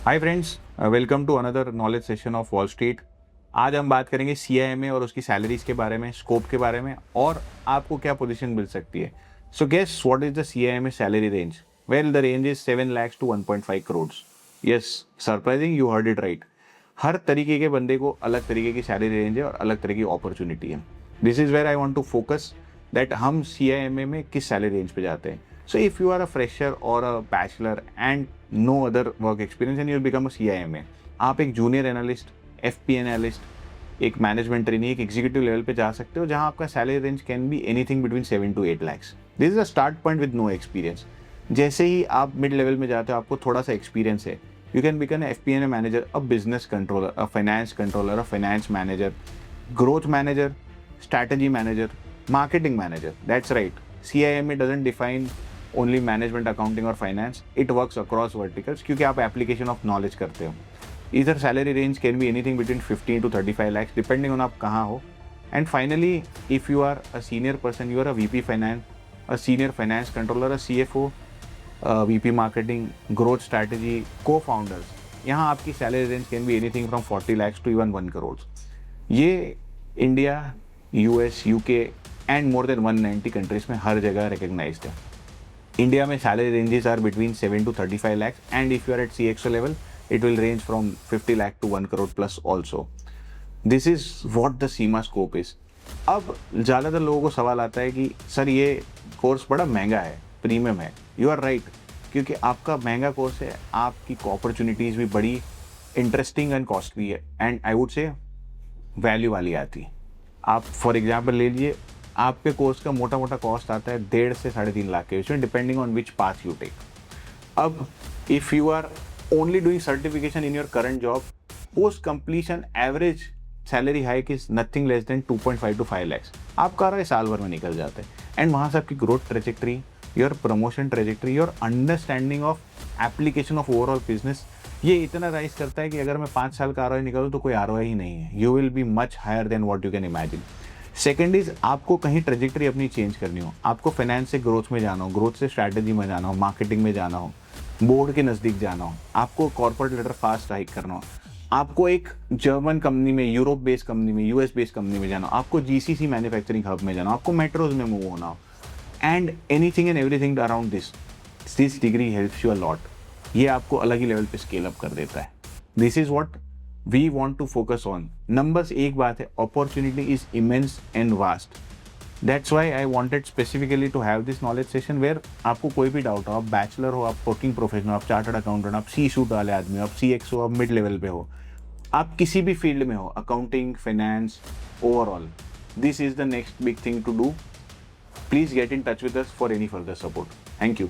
Hi friends, welcome to another knowledge session of Wall Street. आज हम बात करेंगे सीआईएमए और उसकी सैलरीज के बारे में, स्कोप के बारे में और आपको क्या पोजीशन मिल सकती है। So guess what is the CIMA salary range? Well, the range is 7 lakhs to 1.5 crores। Yes, surprising, you heard it right. हर तरीके के बंदे को अलग तरीके की सैलरी रेंज है और अलग तरह की अपॉर्चुनिटी है। This is where I want to focus that हम सीआईएमए में किस सैलरी रेंज पे जाते हैं। So if you are a fresher or a bachelor and no other work experience and you'll become a CIMA, आप एक junior analyst, FP analyst, एक management trainee, एक एग्जीक्यूटिव लेवल पे जा सकते हो जहां आपका salary range can be anything between 7 to 8 lakhs। This is a start point with no experience. जैसे ही आप मिड लेवल में जाते हो, आपको थोड़ा सा एक्सपीरियंस है, you can become FP&A manager, a business controller, a finance controller, a finance manager, growth manager, strategy manager, marketing manager. That's right, CIMA doesn't define only management, accounting और finance, it works across verticals क्योंकि आप application of knowledge करते हो। इधर salary range can be anything between 15 to 35 lakhs depending on आप कहाँ हो। And finally, if you are a senior person, you are a VP finance, a senior finance controller, a CFO, VP marketing, growth strategy, cofounders, यहाँ आपकी salary range can be anything from 40 lakhs to even 1 crore। ये India, US, UK and more than 190 countries में हर जगह recognised है। India में salary ranges are between 7 to 35 lakhs and if you are at CXO level it will range from 50 lakh to 1 crore plus also. This is what the Seema scope is. अब ज़्यादातर लोगों को सवाल आता है कि सर ये कोर्स बड़ा महंगा है, प्रीमियम है। यू आर राइट, क्योंकि आपका महंगा कोर्स है, आपकी अपॉर्चुनिटीज़ भी बड़ी इंटरेस्टिंग एंड कॉस्टली है and I would say value वाली आती है। आप फॉर एग्जाम्पल ले लीजिए, आपके कोर्स का मोटा मोटा कॉस्ट आता है 1.5 से 3.5 लाख के बीच में, depending on which path you take. अब if you are only doing certification in your current job, post completion average salary hike is nothing less than 2.5 to 5 lakhs। आपका रहा साल भर में निकल जाता है एंड वहाँ से आपकी growth trajectory, your promotion trajectory, your understanding of application of overall business, ये इतना राइज करता है कि अगर मैं 5 साल का ROI निकालूँ तो कोई ROI ही नहीं है। You will be much higher than what you can imagine. Second is, आपको कहीं ट्रेजेक्ट्री अपनी चेंज करनी हो, आपको फाइनेंस से ग्रोथ में जाना हो, ग्रोथ से स्ट्रैटेजी में जाना हो, मार्केटिंग में जाना हो, बोर्ड के नज़दीक जाना हो, आपको कॉर्पोरेट लेटर फास्ट हाइक करना हो, आपको एक जर्मन कंपनी में, यूरोप बेस्ड कंपनी में, US बेस्ड कंपनी में जाना हो, आपको GCC मैन्युफैक्चरिंग हब में जाना हो, आपको मेट्रोज में मूव होना हो, and anything and everything around this degree helps you a lot. ये आपको अलग ही लेवल पे स्केल अप कर देता है। This is what we want to focus on. Numbers एक बात है, opportunity is immense and vast. That's why I wanted specifically to have this knowledge session where आपको कोई भी डाउट हो, आप बैचलर हो, आप वर्किंग प्रोफेशनल हो, आप चार्टर्ड अकाउंटेंट, आप C-suite वाले आदमी हो, आप CX हो, आप मिड लेवल पे हो, आप किसी भी फील्ड में हो, accounting, finance, overall, this is the next big thing to do. Please get in touch with us for any further support. Thank you.